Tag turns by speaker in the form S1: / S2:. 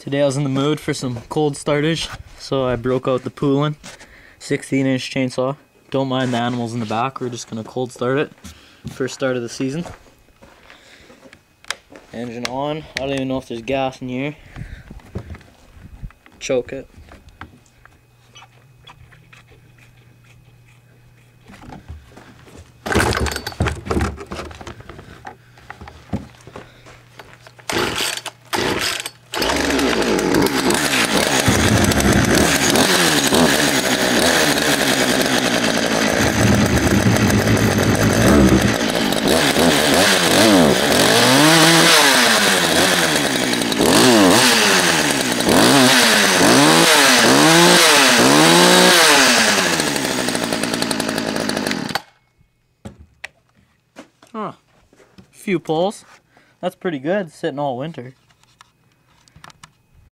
S1: Today I was in the mood for some cold starters, so I broke out the Poulan 16-inch chainsaw. Don't mind the animals in the back, we're just going to cold start it. First start of the season. Engine on. I don't even know if there's gas in here. Choke it. Huh. Few pulls. That's pretty good, sitting all winter.